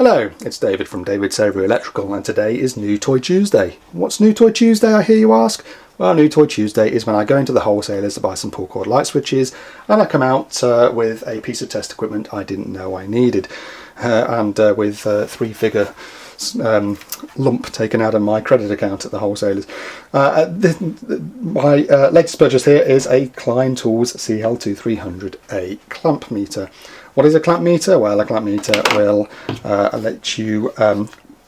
Hello, it's David from David's Savoury Electrical, and today is New Toy Tuesday. What's New Toy Tuesday, I hear you ask? Well, New Toy Tuesday is when I go into the wholesalers to buy some pull cord light switches, and I come out with a piece of test equipment I didn't know I needed, and with a three-figure lump taken out of my credit account at the wholesalers. My latest purchase here is a Klein CL3200A clamp meter. What is a clamp meter? Well, a clamp meter will let you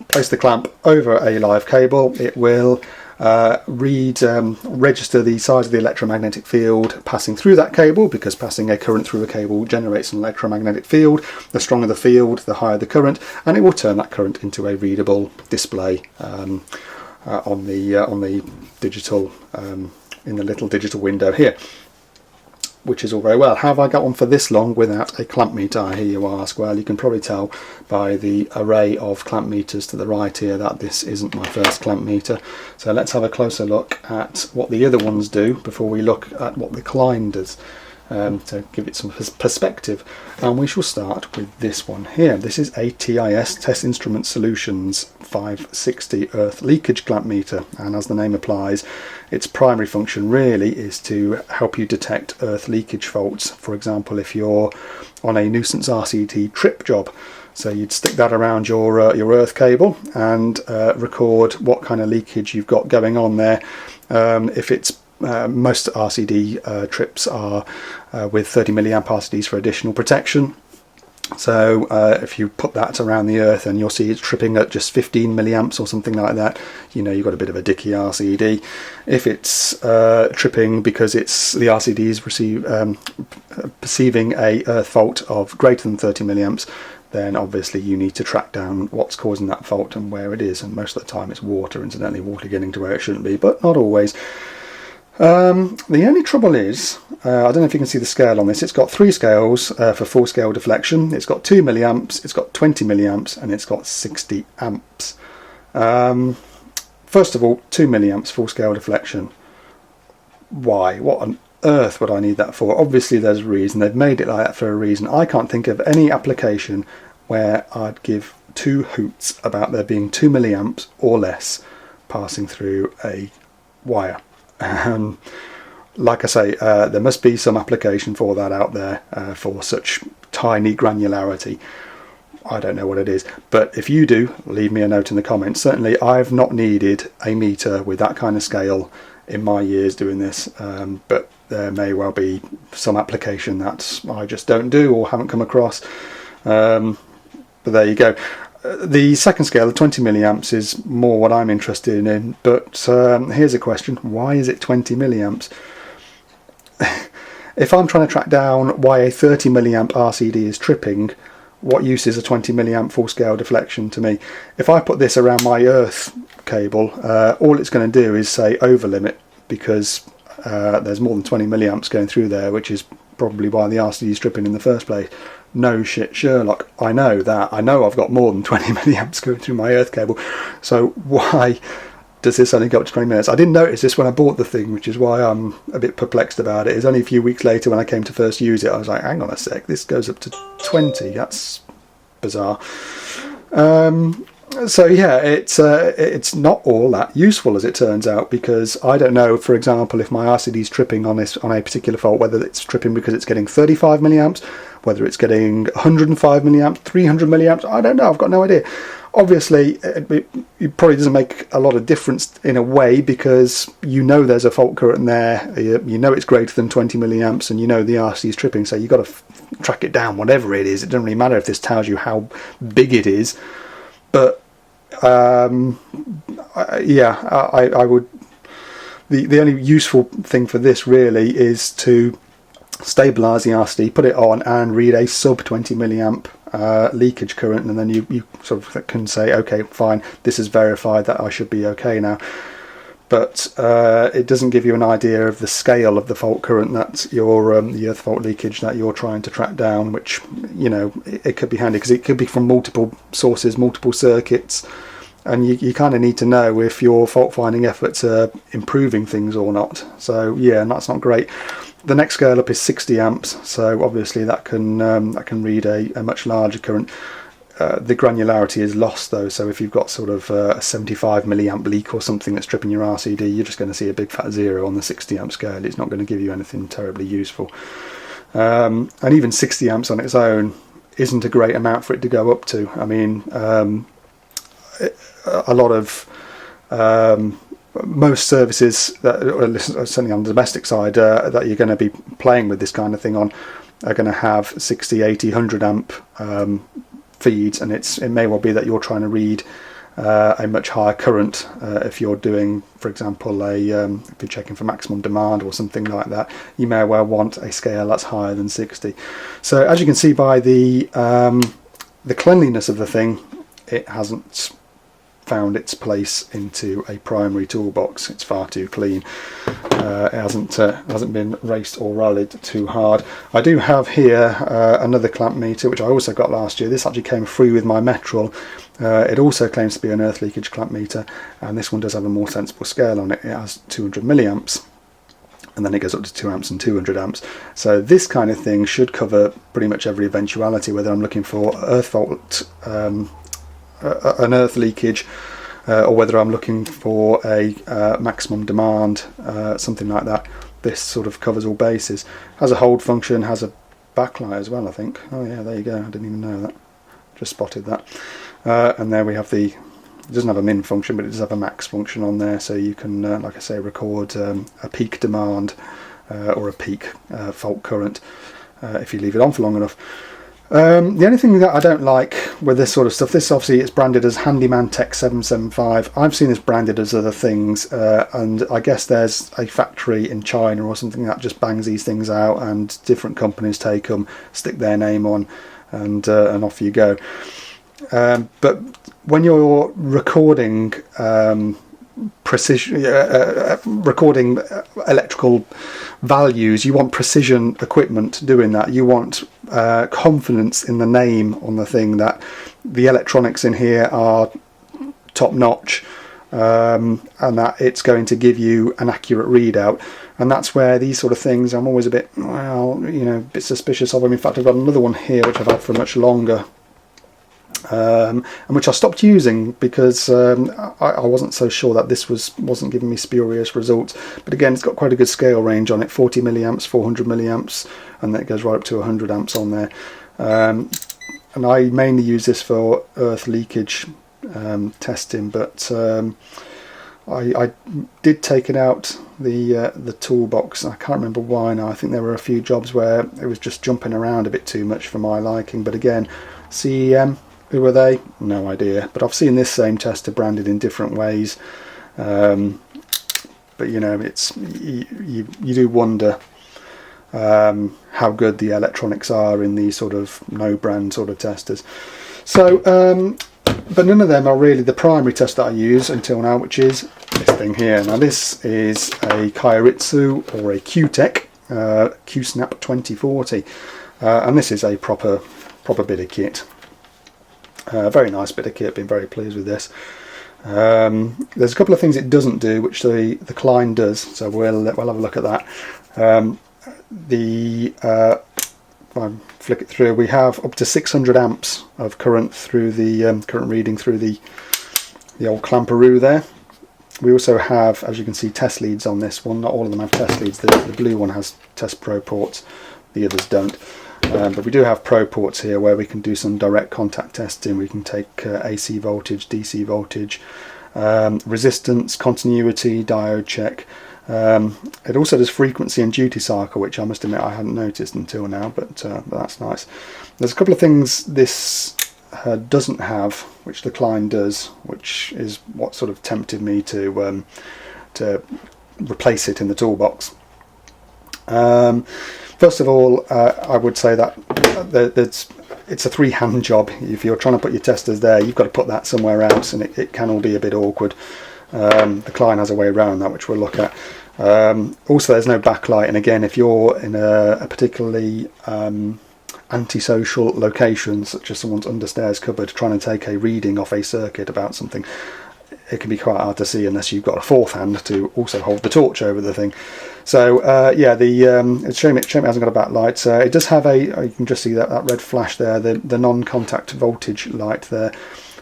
place the clamp over a live cable. It will register the size of the electromagnetic field passing through that cable, because passing a current through a cable generates an electromagnetic field. The stronger the field, the higher the current, and it will turn that current into a readable display on the digital in the little digital window here, which is all very well. How have I got on for this long without a clamp meter, I hear you ask? Well, you can probably tell by the array of clamp meters to the right here that this isn't my first clamp meter. So let's have a closer look at what the other ones do before we look at what the Klein does, to give it some perspective. And we shall start with this one here. This is a TIS, Test Instrument Solutions 560 earth leakage clamp meter, and as the name applies, its primary function really is to help you detect earth leakage faults. For example, if you're on a nuisance RCD trip job, so you'd stick that around your earth cable and record what kind of leakage you've got going on there. If it's most RCD trips are with 30 milliamp RCDs for additional protection. So if you put that around the earth and you'll see it's tripping at just 15 milliamps or something like that, you know you've got a bit of a dicky RCD. If it's tripping because it's the RCD is perceiving a earth fault of greater than 30 milliamps, then obviously you need to track down what's causing that fault and where it is. And most of the time it's water, incidentally, water getting to where it shouldn't be, but not always. The only trouble is, I don't know if you can see the scale on this, it's got three scales for full scale deflection. It's got 2 milliamps, it's got 20 milliamps, and it's got 60 amps. First of all, 2 milliamps full scale deflection. Why? What on earth would I need that for? Obviously there's a reason, they've made it like that for a reason. I can't think of any application where I'd give two hoots about there being 2 milliamps or less passing through a wire. Like I say, there must be some application for that out there for such tiny granularity. I don't know what it is, but if you do, leave me a note in the comments. Certainly I've not needed a meter with that kind of scale in my years doing this, but there may well be some application that I just don't do or haven't come across. But there you go. The second scale, the 20 milliamps, is more what I'm interested in, but here's a question: why is it 20 milliamps? If I'm trying to track down why a 30 milliamp RCD is tripping, what use is a 20 milliamp full scale deflection to me? If I put this around my earth cable, all it's going to do is say over limit, because there's more than 20 milliamps going through there, which is probably why the RCD is tripping in the first place. No shit, Sherlock. I know that. I know I've got more than 20 milliamps going through my earth cable. So why does this only go up to 20 minutes? I didn't notice this when I bought the thing, which is why I'm a bit perplexed about it. It's only a few weeks later when I came to first use it, I was like, hang on a sec, this goes up to 20. That's bizarre. So yeah, it's not all that useful as it turns out, because I don't know, for example, if my RCD is tripping on a particular fault, whether it's tripping because it's getting 35 milliamps, whether it's getting 105 milliamps, 300 milliamps, I don't know, I've got no idea. Obviously, it probably doesn't make a lot of difference in a way, because you know there's a fault current there, you know it's greater than 20 milliamps, and you know the RCD is tripping, so you've got to track it down, whatever it is. It doesn't really matter if this tells you how big it is. But I would. The only useful thing for this really is to stabilise the RCD, put it on, and read a sub 20 milliamp leakage current, and then you sort of can say, okay, fine, this is verified that I should be okay now. But it doesn't give you an idea of the scale of the fault current that the earth fault leakage that you're trying to track down, which, you know, it could be handy because it could be from multiple sources, multiple circuits, and you kind of need to know if your fault finding efforts are improving things or not. So yeah, and that's not great. The next scale up is 60 amps, so obviously that can read a much larger current. the granularity is lost though, so if you've got sort of a 75 milliamp leak or something that's tripping your RCD, you're just going to see a big fat 0 on the 60 amp scale. It's not going to give you anything terribly useful. And even 60 amps on its own isn't a great amount for it to go up to. I mean, a lot of most services, that, certainly on the domestic side, that you're going to be playing with this kind of thing on, are going to have 60, 80, 100 amp feeds, and it may well be that you're trying to read a much higher current if you're doing, for example, if you're checking for maximum demand or something like that. You may well want a scale that's higher than 60. So as you can see by the cleanliness of the thing, it hasn't found its place into a primary toolbox. It's far too clean. It hasn't been raced or rallied too hard. I do have here another clamp meter, which I also got last year. This actually came free with my Metrol. It also claims to be an earth leakage clamp meter, and this one does have a more sensible scale on it. It has 200 milliamps, and then it goes up to 2 amps and 200 amps. So this kind of thing should cover pretty much every eventuality, whether I'm looking for earth fault, an earth leakage, or whether I'm looking for a maximum demand, something like that. This sort of covers all bases. Has a hold function, has a backlight as well, I think. Oh yeah, there you go, I didn't even know that. Just spotted that. And there we have it doesn't have a min function, but it does have a max function on there, so you can, like I say, record a peak demand or a peak fault current if you leave it on for long enough. The only thing that I don't like with this sort of stuff, this obviously it's branded as Handyman Tech 775. I've seen this branded as other things, and I guess there's a factory in China or something that just bangs these things out, and different companies take them, stick their name on, and off you go. But when you're recording precision, recording electrical values, you want precision equipment doing that. You want confidence in the name on the thing, that the electronics in here are top notch, and that it's going to give you an accurate readout. And that's where these sort of things, I'm always a bit, well, you know, a bit suspicious of them. In fact, I've got another one here which I've had for much longer, and which I stopped using because I wasn't so sure that this wasn't giving me spurious results. But again, it's got quite a good scale range on it, 40 milliamps, 400 milliamps, and then it goes right up to 100 amps on there. And I mainly use this for earth leakage testing, but I did take it out the toolbox. I can't remember why now. I think there were a few jobs where it was just jumping around a bit too much for my liking. But again, CEM, who are they? No idea. But I've seen this same tester branded in different ways. But you know, it's you do wonder how good the electronics are in these sort of no brand sort of testers. So but none of them are really the primary test that I use until now, which is this thing here. Now this is a Kairitsu or a Q-Tech Q-Snap 2040, and this is a proper bit of kit. Very nice bit of kit. Been very pleased with this. There's a couple of things it doesn't do, which the Klein does. So we'll have a look at that. If I flick it through, we have up to 600 amps of current through the current reading through the old clamperoo there. We also have, as you can see, test leads on this one. Not all of them have test leads. The blue one has test pro ports, the others don't. But we do have pro ports here where we can do some direct contact testing. We can take AC voltage, DC voltage, resistance, continuity, diode check. It also does frequency and duty cycle, which I must admit I hadn't noticed until now, but that's nice. There's a couple of things this doesn't have, which the Klein does, which is what sort of tempted me to replace it in the toolbox. First of all, I would say that it's a three-hand job. If you're trying to put your testers there, you've got to put that somewhere else, and it can all be a bit awkward. The Klein has a way around that, which we'll look at. Also, there's no backlight, and again, if you're in a particularly antisocial location, such as someone's understairs cupboard, trying to take a reading off a circuit about something, it can be quite hard to see unless you've got a fourth hand to also hold the torch over the thing. So yeah, it's showing it hasn't got a backlight. It does have you can just see that red flash there, the non-contact voltage light there.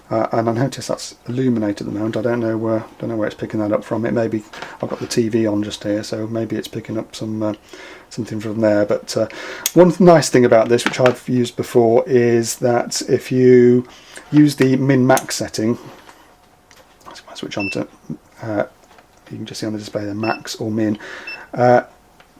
And I notice that's illuminated at the moment. I don't know where it's picking that up from. It may be, I've got the TV on just here, so maybe it's picking up something from there. But one nice thing about this, which I've used before, is that if you use the min-max setting, let's switch on to, you can just see on the display there, max or min.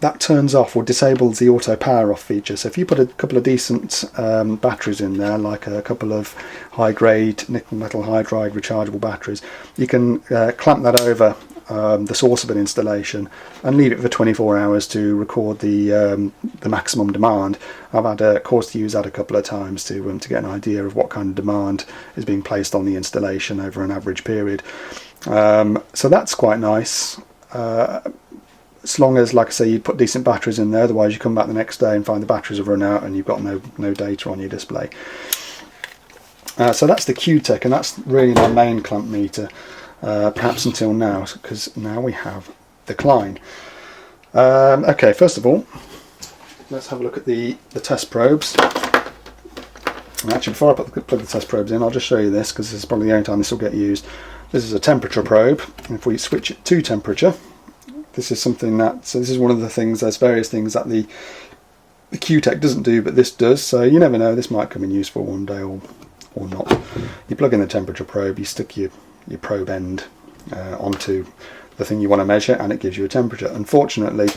That turns off or disables the auto power off feature. So if you put a couple of decent batteries in there, like a couple of high grade nickel metal hydride rechargeable batteries, you can clamp that over the source of an installation and leave it for 24 hours to record the maximum demand. I've had cause to use that a couple of times to get an idea of what kind of demand is being placed on the installation over an average period. So that's quite nice. As long as, like I say, you put decent batteries in there, otherwise you come back the next day and find the batteries have run out and you've got no data on your display. So that's the QTech, and that's really my main clamp meter, perhaps until now, because now we have the Klein. Okay, first of all, let's have a look at the test probes. And actually, before I plug the test probes in, I'll just show you this, because this is probably the only time this will get used. This is a temperature probe, and if we switch it to temperature, this is something that, so this is one of the things, there's various things that the QTech doesn't do, but this does, so you never know, this might come in useful one day or not. You plug in the temperature probe, you stick your probe end onto the thing you want to measure, and it gives you a temperature. Unfortunately,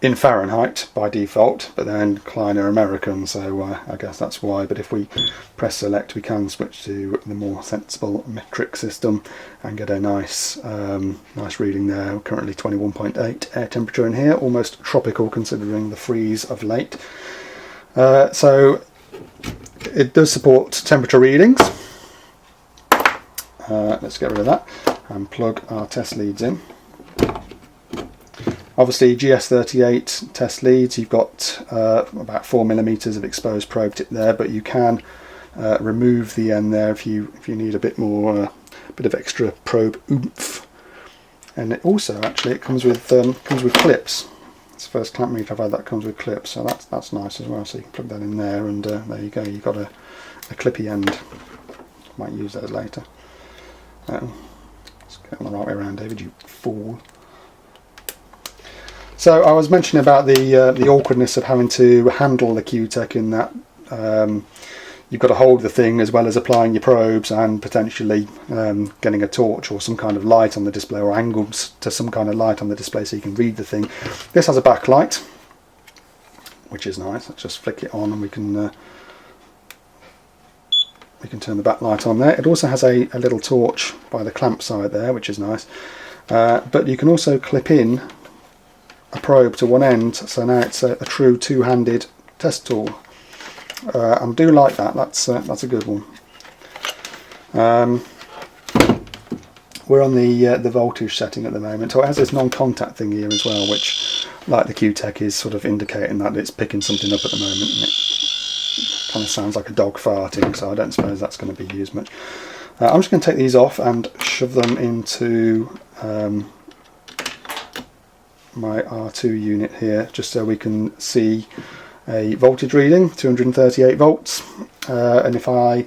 in Fahrenheit by default, but then Klein are American, so I guess that's why. But if we press select, we can switch to the more sensible metric system and get a nice reading there. Currently 21.8 air temperature in here, almost tropical considering the freeze of late. So it does support temperature readings. Let's get rid of that and plug our test leads in. Obviously GS38 test leads, you've got about 4mm of exposed probe tip there, but you can remove the end there if you need a bit more, bit of extra probe oomph. And it also, actually, it comes with clips. It's the first clamp meter I've had that comes with clips, so that's nice as well. So you can plug that in there, and there you go. You've got a clippy end. Might use those later. Let's get on the right way around, David. You fool. So I was mentioning about the awkwardness of having to handle the QTech in that you've got to hold the thing as well as applying your probes and potentially getting a torch or some kind of light on the display, or angles to some kind of light on the display so you can read the thing. This has a backlight, which is nice. Let's just flick it on and we can turn the backlight on there. It also has a little torch by the clamp side there, which is nice. But you can also clip in a probe to one end, so now it's a true two-handed test tool. I do like that. That's a good one. We're on the voltage setting at the moment. So it has this non-contact thing here as well, which, like the QTech, is sort of indicating that it's picking something up at the moment. And it kind of sounds like a dog farting, so I don't suppose that's going to be used much. I'm just going to take these off and shove them into my R2 unit here, just so we can see a voltage reading, 238 volts, and if I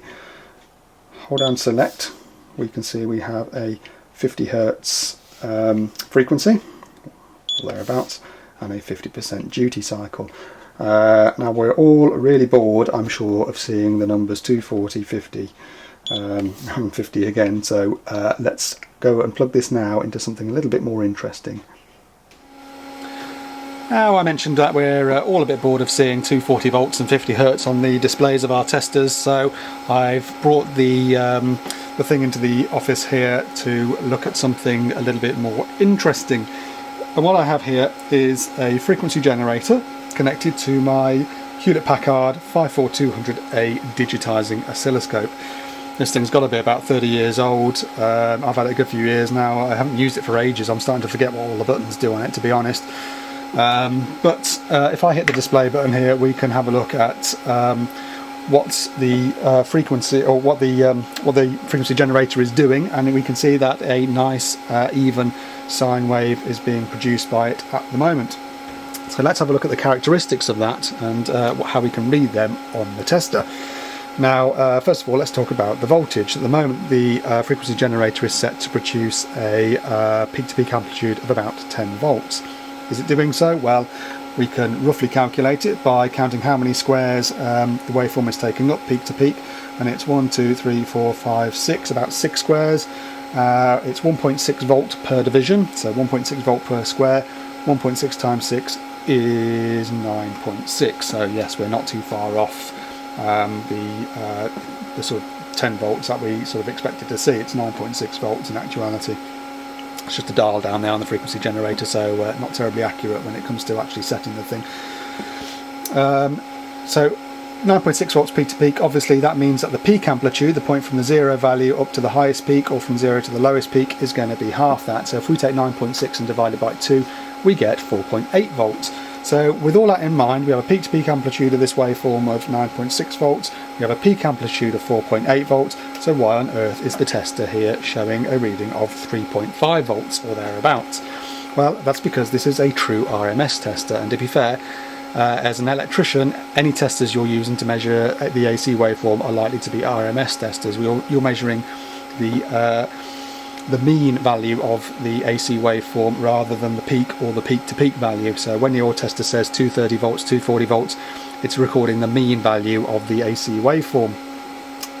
hold down select, we can see we have a 50 Hertz frequency, thereabouts, and a 50% duty cycle. Now we're all really bored, I'm sure, of seeing the numbers 240, 50, and 50 again, so let's go and plug this now into something a little bit more interesting. Now, I mentioned that we're all a bit bored of seeing 240 volts and 50 Hertz on the displays of our testers, so I've brought the thing into the office here to look at something a little bit more interesting. And what I have here is a frequency generator connected to my Hewlett-Packard 54200A digitizing oscilloscope. This thing's got to be about 30 years old. I've had it a good few years now. I haven't used it for ages. I'm starting to forget what all the buttons do on it, to be honest. But if I hit the display button here, we can have a look at what the frequency, or what the frequency generator is doing, and we can see that a nice even sine wave is being produced by it at the moment. So let's have a look at the characteristics of that and how we can read them on the tester. Now, first of all, let's talk about the voltage. At the moment, the frequency generator is set to produce a peak-to-peak amplitude of about 10 volts. Is it doing so? Well, we can roughly calculate it by counting how many squares the waveform is taking up peak to peak, and it's 1, 2, 3, 4, 5, 6, about 6 squares. It's 1.6 volt per division, so 1.6 volt per square. 1.6 times 6 is 9.6, so yes, we're not too far off the sort of 10 volts that we sort of expected to see. It's 9.6 volts in actuality. It's just a dial down there on the frequency generator, so not terribly accurate when it comes to actually setting the thing. So 9.6 volts peak to peak, obviously that means that the peak amplitude, the point from the 0 value up to the highest peak, or from 0 to the lowest peak, is going to be half that. So if we take 9.6 and divide it by 2, we get 4.8 volts. So with all that in mind, we have a peak to peak amplitude of this waveform of 9.6 volts, we have a peak amplitude of 4.8 volts, so why on earth is the tester here showing a reading of 3.5 volts or thereabouts? Well, that's because this is a true RMS tester, and to be fair, as an electrician, any testers you're using to measure the AC waveform are likely to be RMS testers. You're measuring the mean value of the AC waveform rather than the peak or the peak to peak value. So when your tester says 230 volts, 240 volts, it's recording the mean value of the AC waveform.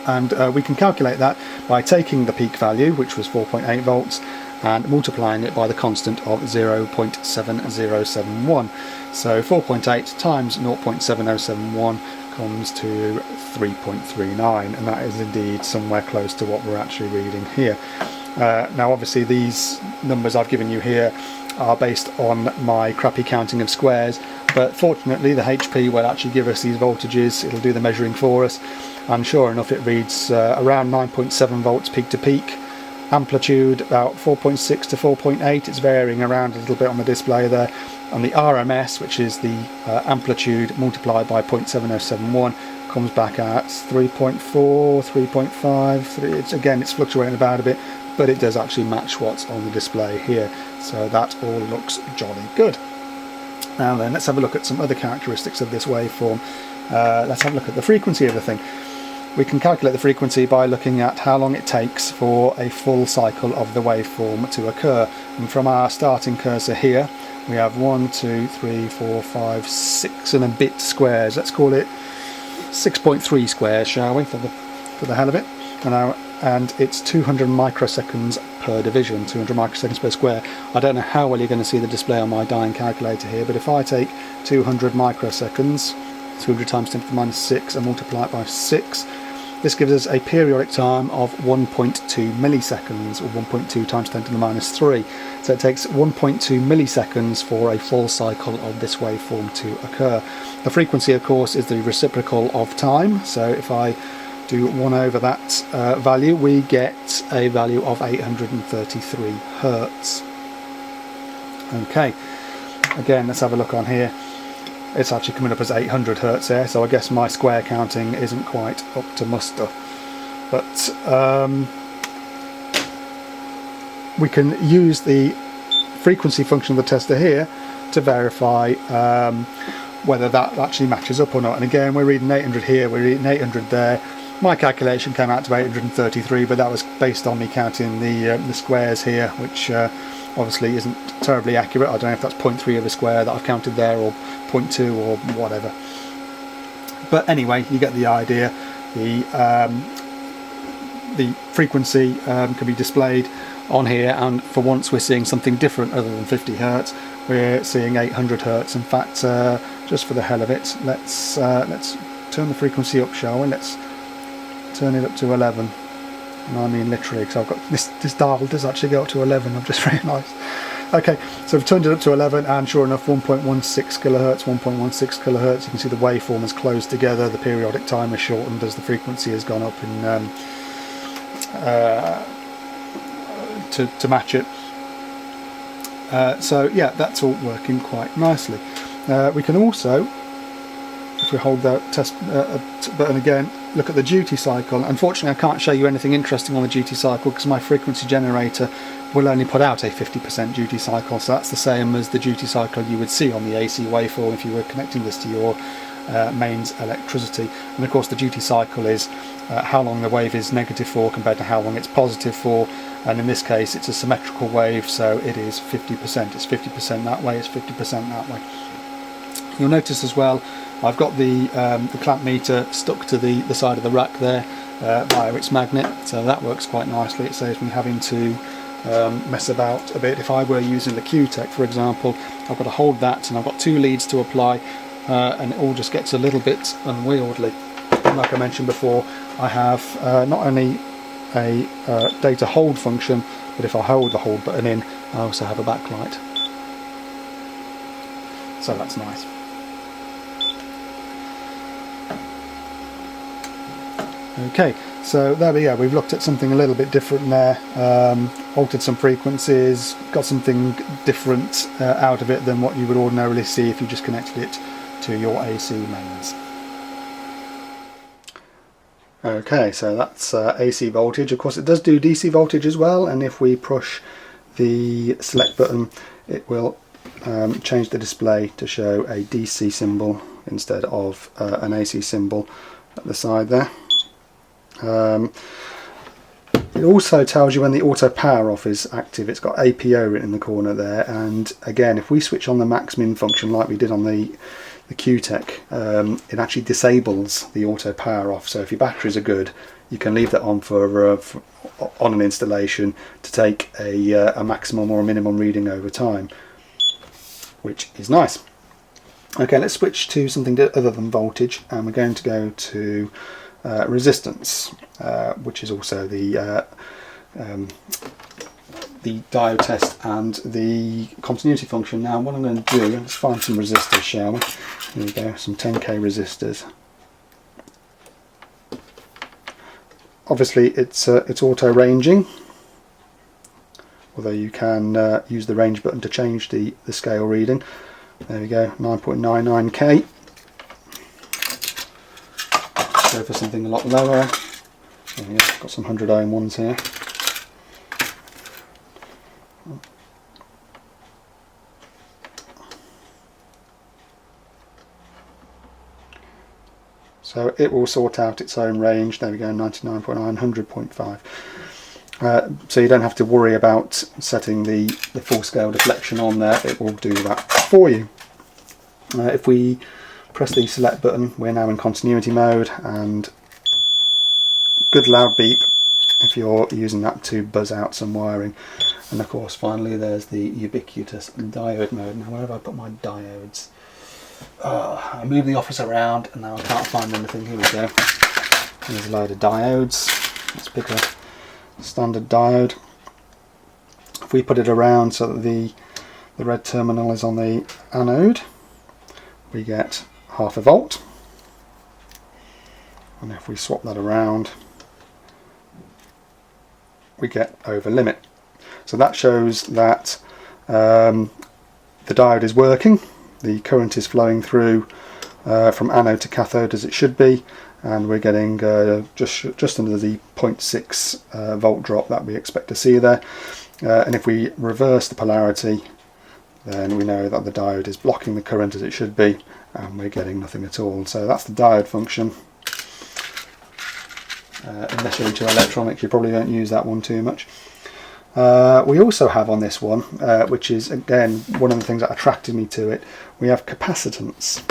And we can calculate that by taking the peak value, which was 4.8 volts, and multiplying it by the constant of 0.7071. So 4.8 times 0.7071 comes to 3.39, and that is indeed somewhere close to what we're actually reading here. Now obviously these numbers I've given you here are based on my crappy counting of squares, but fortunately the HP will actually give us these voltages. It'll do the measuring for us, and sure enough it reads around 9.7 volts peak to peak, amplitude about 4.6 to 4.8. It's varying around a little bit on the display there, and the RMS, which is the amplitude multiplied by 0.7071, comes back at 3.4, 3.5, it's fluctuating about a bit, but it does actually match what's on the display here, so that all looks jolly good. Now then, let's have a look at some other characteristics of this waveform. Let's have a look at the frequency of the thing. We can calculate the frequency by looking at how long it takes for a full cycle of the waveform to occur, and from our starting cursor here we have 1, 2, 3, 4, 5, 6 and a bit squares. Let's call it 6.3 squares, shall we, for the hell of it. And it's 200 microseconds per division, 200 microseconds per square. I don't know how well you're going to see the display on my dying calculator here, but if I take 200 microseconds, 200 times 10 to the minus 6, and multiply it by 6, this gives us a periodic time of 1.2 milliseconds, or 1.2 times 10 to the minus 3. So it takes 1.2 milliseconds for a full cycle of this waveform to occur. The frequency, of course, is the reciprocal of time, so if I do 1 over that value, we get a value of 833 Hertz. Okay, again, let's have a look on here. It's actually coming up as 800 Hertz there, so I guess my square counting isn't quite up to muster. But we can use the frequency function of the tester here to verify whether that actually matches up or not. And again, we're reading 800 here, we're reading 800 there. My calculation came out to 833, but that was based on me counting the squares here, which obviously isn't terribly accurate. I don't know if that's 0.3 of a square that I've counted there, or 0.2 or whatever. But anyway, you get the idea. The frequency can be displayed on here, and for once we're seeing something different other than 50 Hertz. We're seeing 800 Hertz. In fact, just for the hell of it, let's turn the frequency up, shall we? Let's turn it up to 11. And I mean literally, because I've got this dial does actually go up to 11, I've just realised. Okay, so we've turned it up to 11, and sure enough, 1.16 kilohertz, 1.16 kilohertz. You can see the waveform has closed together, the periodic time has shortened as the frequency has gone up in to match it. So yeah, that's all working quite nicely. We can also, if we hold the test button again, look at the duty cycle. Unfortunately I can't show you anything interesting on the duty cycle because my frequency generator will only put out a 50% duty cycle, so that's the same as the duty cycle you would see on the AC waveform if you were connecting this to your mains electricity. And of course the duty cycle is how long the wave is negative for compared to how long it's positive for, and in this case it's a symmetrical wave, so it is 50%. It's 50% that way, it's 50% that way. You'll notice as well I've got the clamp meter stuck to the side of the rack there via its magnet, so that works quite nicely. It saves me having to mess about a bit. If I were using the Q-Tech, for example, I've got to hold that and I've got 2 leads to apply, and it all just gets a little bit unwieldy. Like I mentioned before, I have not only a data hold function, but if I hold the hold button in, I also have a backlight. So that's nice. Okay, so there we go, we've looked at something a little bit different there, altered some frequencies, got something different out of it than what you would ordinarily see if you just connected it to your AC mains. Okay, so that's AC voltage. Of course it does do DC voltage as well, and if we push the select button it will change the display to show a DC symbol instead of an AC symbol at the side there. It also tells you when the auto power off is active. It's got APO written in the corner there, and again if we switch on the max min function like we did on the Q-Tech, it actually disables the auto power off. So if your batteries are good, you can leave that on for on an installation to take a maximum or a minimum reading over time, which is nice. Okay, let's switch to something other than voltage, and we're going to go to resistance, which is also the diode test and the continuity function. Now what I'm going to do, let's find some resistors, shall we? Here we go, some 10k resistors. Obviously it's auto ranging, although you can use the range button to change the scale reading. There we go, 9.99k. Go for something a lot lower. There we go, got some 100 ohm ones here. So it will sort out its own range. There we go, 99.9, 100.5. So you don't have to worry about setting the full scale deflection on there. It will do that for you. If we press the select button, we're now in continuity mode, and good loud beep if you're using that to buzz out some wiring. And of course finally there's the ubiquitous diode mode. Now where have I put my diodes? I moved the office around and now I can't find anything. Here we go. There's a load of diodes. Let's pick a standard diode. If we put it around so that the red terminal is on the anode, we get 0.5 volt. And if we swap that around, we get over limit. So that shows that the diode is working. The current is flowing through from anode to cathode as it should be, and we're getting just under the 0.6 volt drop that we expect to see there. And if we reverse the polarity, then we know that the diode is blocking the current as it should be, and we're getting nothing at all. So that's the diode function. Unless you're into electronics, you probably don't use that one too much. We also have on this one, which is again one of the things that attracted me to it, we have capacitance.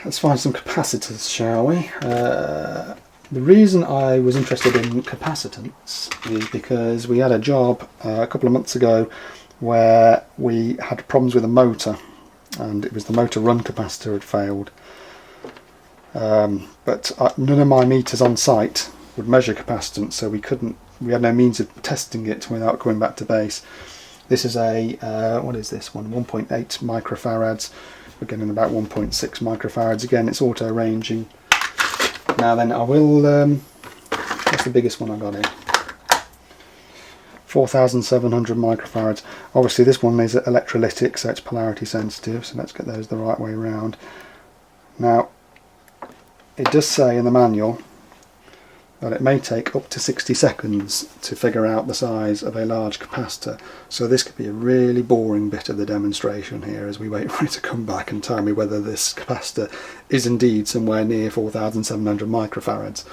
Let's find some capacitors, shall we? The reason I was interested in capacitance is because we had a job a couple of months ago where we had problems with a motor, and it was the motor run capacitor had failed. But none of my meters on site would measure capacitance, so we had no means of testing it without going back to base. This is a what is this one? 1.8 microfarads. We're getting about 1.6 microfarads. Again, it's auto ranging. Now then, I will. What's the biggest one I got here? 4,700 microfarads. Obviously this one is electrolytic, so it's polarity sensitive, so let's get those the right way around. Now, it does say in the manual that it may take up to 60 seconds to figure out the size of a large capacitor, so this could be a really boring bit of the demonstration here as we wait for it to come back and tell me whether this capacitor is indeed somewhere near 4,700 microfarads.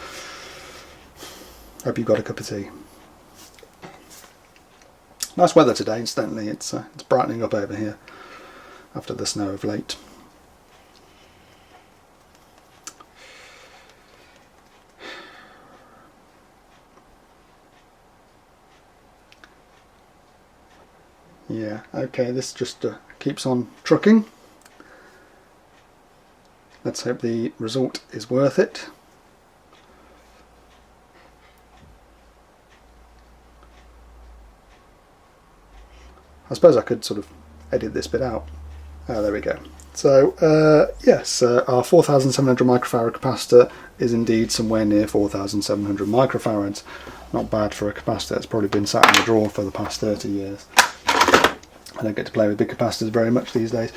Hope you've got a cup of tea. Nice weather today, incidentally. It's brightening up over here after the snow of late. Yeah, okay, this just keeps on trucking. Let's hope the result is worth it. I suppose I could sort of edit this bit out. There we go. So yes, our 4,700 microfarad capacitor is indeed somewhere near 4,700 microfarads. Not bad for a capacitor that's probably been sat in the drawer for the past 30 years. I don't get to play with big capacitors very much these days.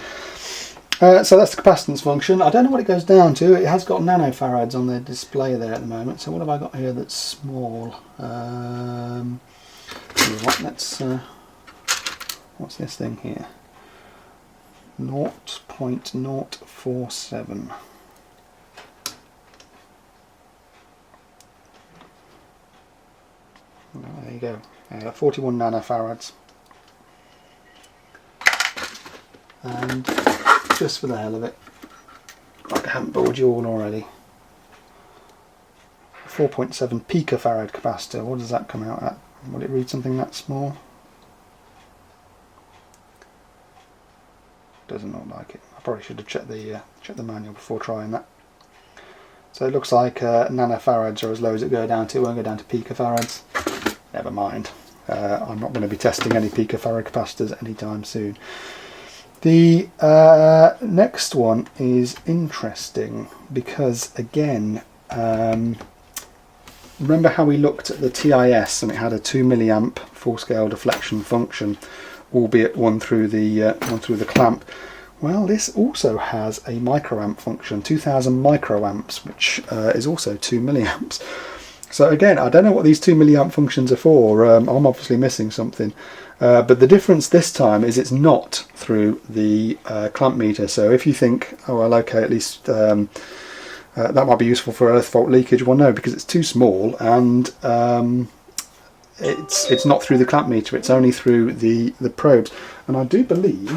So that's the capacitance function. I don't know what it goes down to. It has got nanofarads on the display there at the moment. So what have I got here that's small? Let's what's this thing here? 0.047. There you go. 41 nanofarads. And just for the hell of it, like I haven't bored you all already, 4.7 picofarad capacitor. What does that come out at? Would it read something that small? Doesn't look like it. I probably should have checked the manual before trying that. So it looks like nanofarads are as low as it go down to. It won't go down to picofarads. Never mind. I'm not going to be testing any picofarad capacitors anytime soon. The next one is interesting because, again, remember how we looked at the TIS and it had a 2 milliamp full scale deflection function, albeit one through the clamp. Well, this also has a microamp function, 2000 microamps, which is also 2 milliamps. So again, I don't know what these 2 milliamp functions are for. I'm obviously missing something. But the difference this time is it's not through the clamp meter. So if you think, oh well, okay, at least that might be useful for earth fault leakage. Well, no, because it's too small and it's not through the clamp meter. It's only through the probes. And I do believe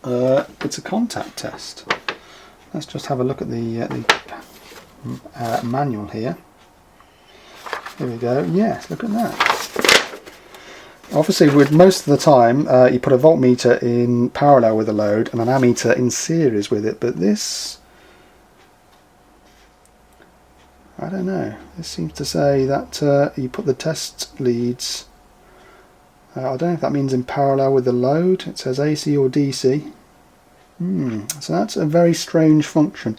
it's a contact test. Let's just have a look at the manual here. Here we go. Yes, look at that. Obviously, with most of the time, you put a voltmeter in parallel with the load and an ammeter in series with it, but this, I don't know. This seems to say that you put the test leads. I don't know if that means in parallel with the load. It says AC or DC. So that's a very strange function.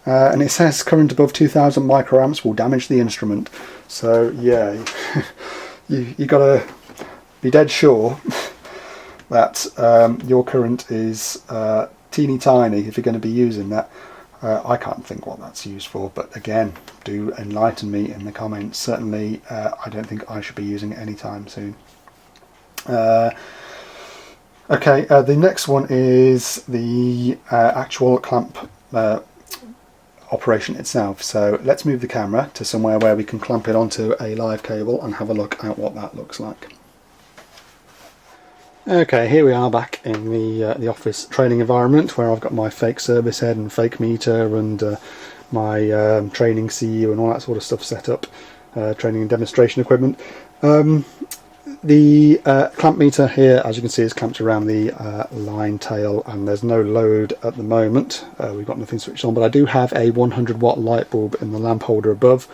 And it says current above 2000 microamps will damage the instrument. So yeah, you got to be dead sure that your current is teeny tiny if you're going to be using that. I can't think what that's used for, but again, do enlighten me in the comments. Certainly, I don't think I should be using it anytime soon. Okay, the next one is the actual clamp operation itself. So let's move the camera to somewhere where we can clamp it onto a live cable and have a look at what that looks like. Okay, here we are back in the office training environment where I've got my fake service head and fake meter and my training CU and all that sort of stuff set up, training and demonstration equipment. The clamp meter here, as you can see, is clamped around the line tail, and there's no load at the moment. We've got nothing switched on, but I do have a 100 watt light bulb in the lamp holder above.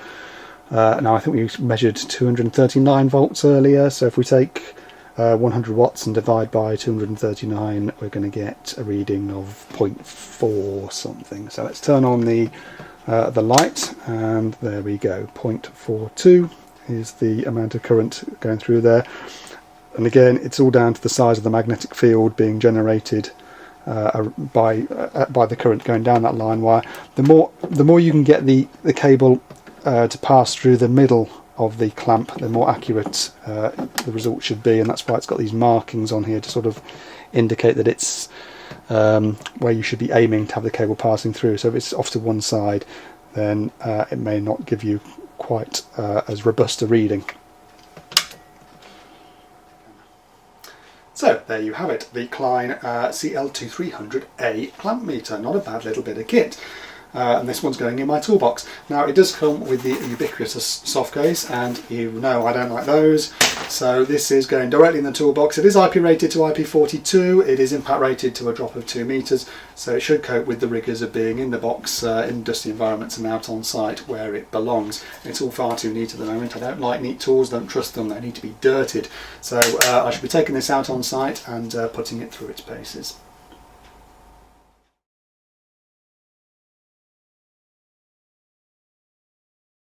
Now I think we measured 239 volts earlier, so if we take 100 watts and divide by 239, we're going to get a reading of 0.4 something. So let's turn on the light, and there we go, 0.42. is the amount of current going through there. And again, it's all down to the size of the magnetic field being generated by the current going down that line wire. The more you can get the cable to pass through the middle of the clamp, the more accurate the result should be, and that's why it's got these markings on here to sort of indicate that it's where you should be aiming to have the cable passing through. So if it's off to one side, then it may not give you quite as robust a reading. So there you have it, the Klein CL3200A clamp meter. Not a bad little bit of kit. And this one's going in my toolbox. Now it does come with the ubiquitous soft case, and you know I don't like those, so this is going directly in the toolbox. It is IP rated to IP42, it is impact rated to a drop of 2 meters, so it should cope with the rigours of being in the box in dusty environments and out on site where it belongs. It's all far too neat at the moment. I don't like neat tools, don't trust them, they need to be dirted. So I should be taking this out on site and putting it through its paces.